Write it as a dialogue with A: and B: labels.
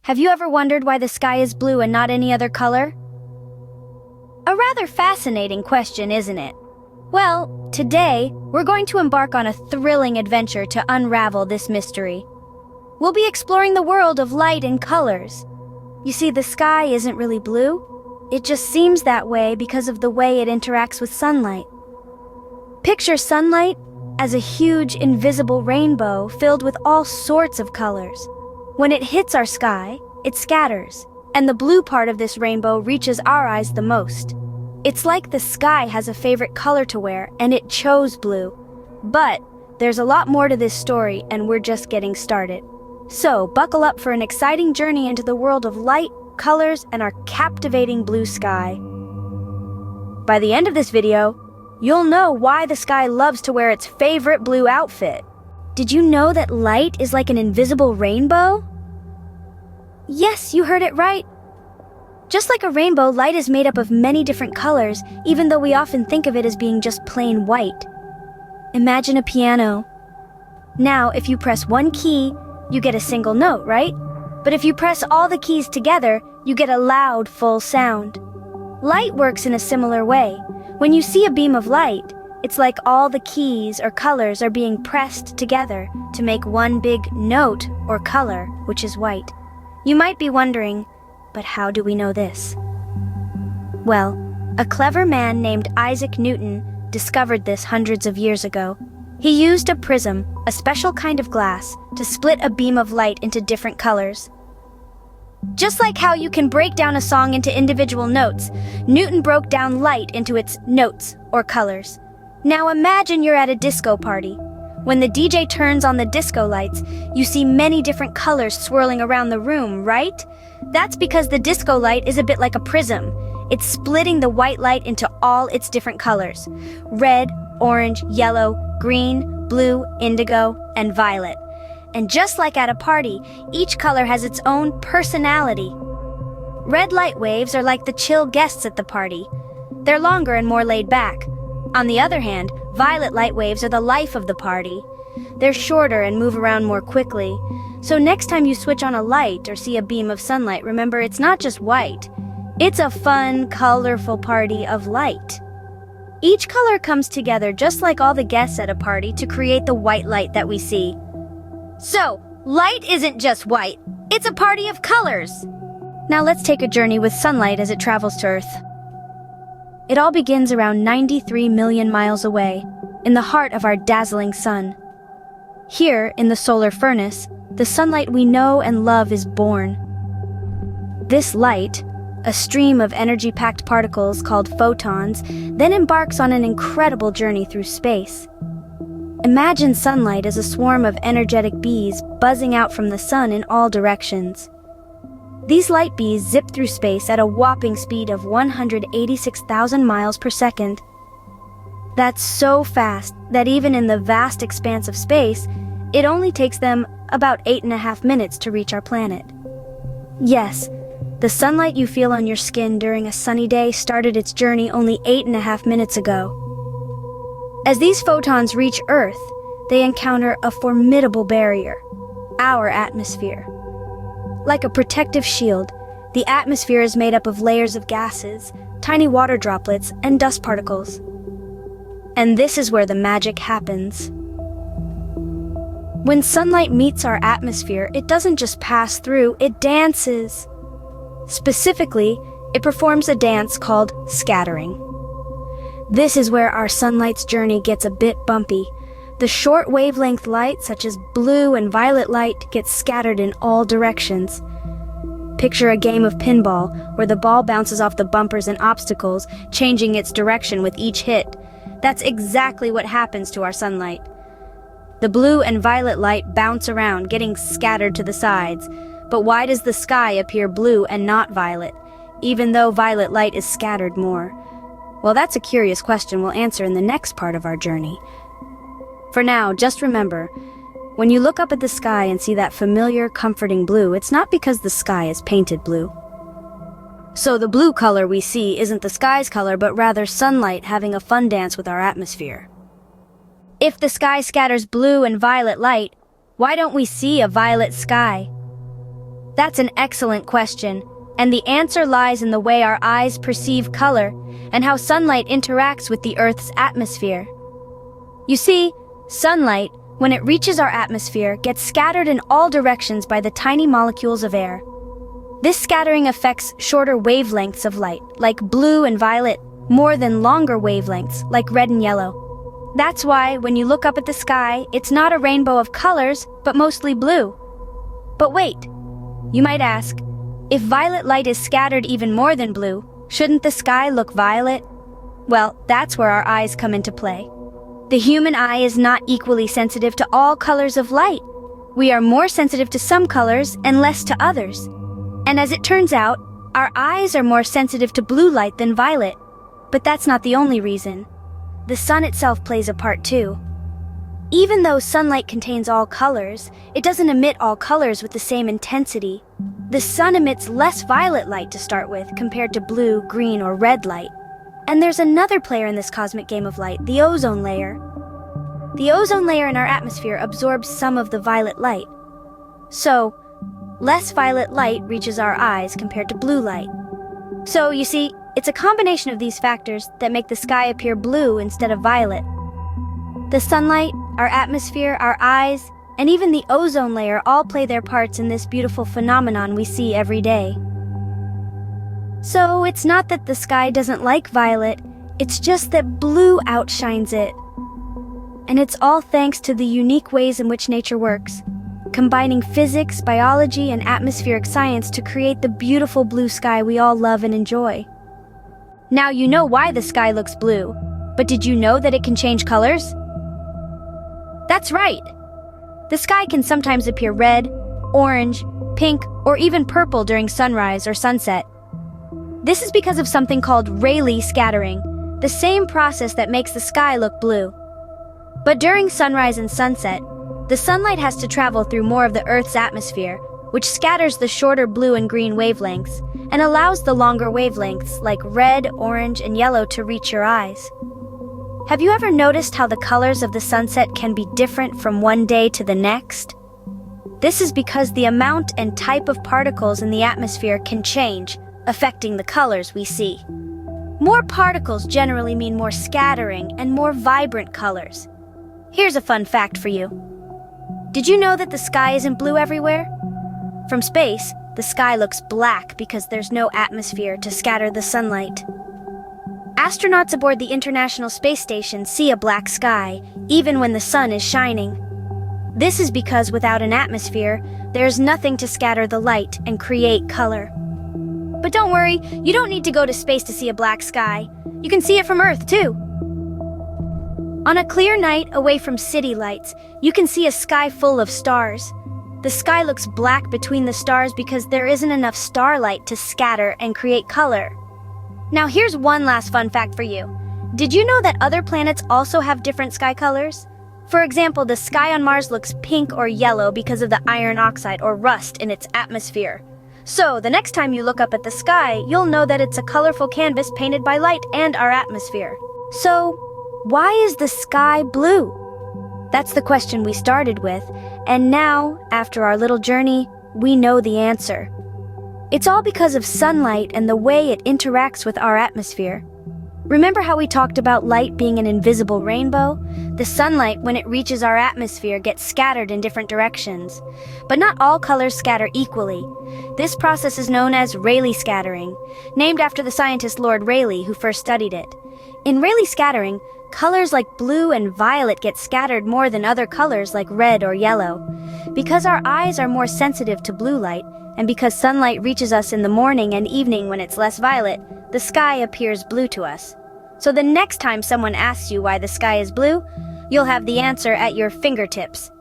A: Have you ever wondered why the sky is blue and not any other color? A rather fascinating question, isn't it? Well, today, we're going to embark on a thrilling adventure to unravel this mystery. We'll be exploring the world of light and colors. You see, the sky isn't really blue. It just seems that way because of the way it interacts with sunlight. Picture sunlight as a huge, invisible rainbow filled with all sorts of colors. When it hits our sky, it scatters, and the blue part of this rainbow reaches our eyes the most. It's like the sky has a favorite color to wear, and it chose blue. But there's a lot more to this story, and we're just getting started. So, buckle up for an exciting journey into the world of light, colors, and our captivating blue sky. By the end of this video, you'll know why the sky loves to wear its favorite blue outfit. Did you know that light is like an invisible rainbow? Yes, you heard it right. Just like a rainbow, light is made up of many different colors, even though we often think of it as being just plain white. Imagine a piano. Now, if you press one key, you get a single note, right? But if you press all the keys together, you get a loud, full sound. Light works in a similar way. When you see a beam of light, it's like all the keys or colors are being pressed together to make one big note or color, which is white. You might be wondering, but how do we know this? Well, a clever man named Isaac Newton discovered this hundreds of years ago. He used a prism, a special kind of glass, to split a beam of light into different colors. Just like how you can break down a song into individual notes, Newton broke down light into its notes or colors. Now imagine you're at a disco party. When the DJ turns on the disco lights, you see many different colors swirling around the room, right? That's because the disco light is a bit like a prism. It's splitting the white light into all its different colors: red, orange, yellow, green, blue, indigo, and violet. And just like at a party, each color has its own personality. Red light waves are like the chill guests at the party. They're longer and more laid back. On the other hand, violet light waves are the life of the party. They're shorter and move around more quickly. So next time you switch on a light or see a beam of sunlight, remember it's not just white. It's a fun, colorful party of light. Each color comes together just like all the guests at a party to create the white light that we see. So, light isn't just white, it's a party of colors. Now let's take a journey with sunlight as it travels to Earth. It all begins around 93 million miles away, in the heart of our dazzling sun. Here, in the solar furnace, the sunlight we know and love is born. This light, a stream of energy-packed particles called photons, then embarks on an incredible journey through space. Imagine sunlight as a swarm of energetic bees buzzing out from the sun in all directions. These light bees zip through space at a whopping speed of 186,000 miles per second. That's so fast that even in the vast expanse of space, it only takes them about 8.5 minutes to reach our planet. Yes, the sunlight you feel on your skin during a sunny day started its journey only 8.5 minutes ago. As these photons reach Earth, they encounter a formidable barrier, our atmosphere. Like a protective shield, the atmosphere is made up of layers of gases, tiny water droplets, and dust particles. And this is where the magic happens. When sunlight meets our atmosphere, it doesn't just pass through, it dances. Specifically, it performs a dance called scattering. This is where our sunlight's journey gets a bit bumpy. The short wavelength light, such as blue and violet light, gets scattered in all directions. Picture a game of pinball, where the ball bounces off the bumpers and obstacles, changing its direction with each hit. That's exactly what happens to our sunlight. The blue and violet light bounce around, getting scattered to the sides. But why does the sky appear blue and not violet, even though violet light is scattered more? Well, that's a curious question we'll answer in the next part of our journey. For now, just remember, when you look up at the sky and see that familiar, comforting blue, it's not because the sky is painted blue. So the blue color we see isn't the sky's color, but rather sunlight having a fun dance with our atmosphere. If the sky scatters blue and violet light, why don't we see a violet sky? That's an excellent question, and the answer lies in the way our eyes perceive color and how sunlight interacts with the Earth's atmosphere. You see, sunlight, when it reaches our atmosphere, gets scattered in all directions by the tiny molecules of air. This scattering affects shorter wavelengths of light, like blue and violet, more than longer wavelengths, like red and yellow. That's why, when you look up at the sky, it's not a rainbow of colors, but mostly blue. But wait, you might ask, if violet light is scattered even more than blue, shouldn't the sky look violet? Well, that's where our eyes come into play. The human eye is not equally sensitive to all colors of light. We are more sensitive to some colors and less to others. And as it turns out, our eyes are more sensitive to blue light than violet. But that's not the only reason. The sun itself plays a part too. Even though sunlight contains all colors, it doesn't emit all colors with the same intensity. The sun emits less violet light to start with compared to blue, green, or red light. And there's another player in this cosmic game of light, the ozone layer. The ozone layer in our atmosphere absorbs some of the violet light. So, less violet light reaches our eyes compared to blue light. So, you see, it's a combination of these factors that make the sky appear blue instead of violet. The sunlight, our atmosphere, our eyes, and even the ozone layer all play their parts in this beautiful phenomenon we see every day. So it's not that the sky doesn't like violet, it's just that blue outshines it. And it's all thanks to the unique ways in which nature works, combining physics, biology, and atmospheric science to create the beautiful blue sky we all love and enjoy. Now you know why the sky looks blue, but did you know that it can change colors? That's right! The sky can sometimes appear red, orange, pink, or even purple during sunrise or sunset. This is because of something called Rayleigh scattering, the same process that makes the sky look blue. But during sunrise and sunset, the sunlight has to travel through more of the Earth's atmosphere, which scatters the shorter blue and green wavelengths and allows the longer wavelengths like red, orange, and yellow to reach your eyes. Have you ever noticed how the colors of the sunset can be different from one day to the next? This is because the amount and type of particles in the atmosphere can change, affecting the colors we see. More particles generally mean more scattering and more vibrant colors. Here's a fun fact for you. Did you know that the sky isn't blue everywhere? From space, the sky looks black because there's no atmosphere to scatter the sunlight. Astronauts aboard the International Space Station see a black sky, even when the sun is shining. This is because without an atmosphere, there's nothing to scatter the light and create color. But don't worry, you don't need to go to space to see a black sky. You can see it from Earth, too. On a clear night away from city lights, you can see a sky full of stars. The sky looks black between the stars because there isn't enough starlight to scatter and create color. Now here's one last fun fact for you. Did you know that other planets also have different sky colors? For example, the sky on Mars looks pink or yellow because of the iron oxide or rust in its atmosphere. So, the next time you look up at the sky, you'll know that it's a colorful canvas painted by light and our atmosphere. So, why is the sky blue? That's the question we started with, and now, after our little journey, we know the answer. It's all because of sunlight and the way it interacts with our atmosphere. Remember how we talked about light being an invisible rainbow? The sunlight, when it reaches our atmosphere, gets scattered in different directions. But not all colors scatter equally. This process is known as Rayleigh scattering, named after the scientist Lord Rayleigh who first studied it. In Rayleigh scattering, colors like blue and violet get scattered more than other colors like red or yellow. Because our eyes are more sensitive to blue light, and because sunlight reaches us in the morning and evening when it's less violet, the sky appears blue to us. So the next time someone asks you why the sky is blue, you'll have the answer at your fingertips.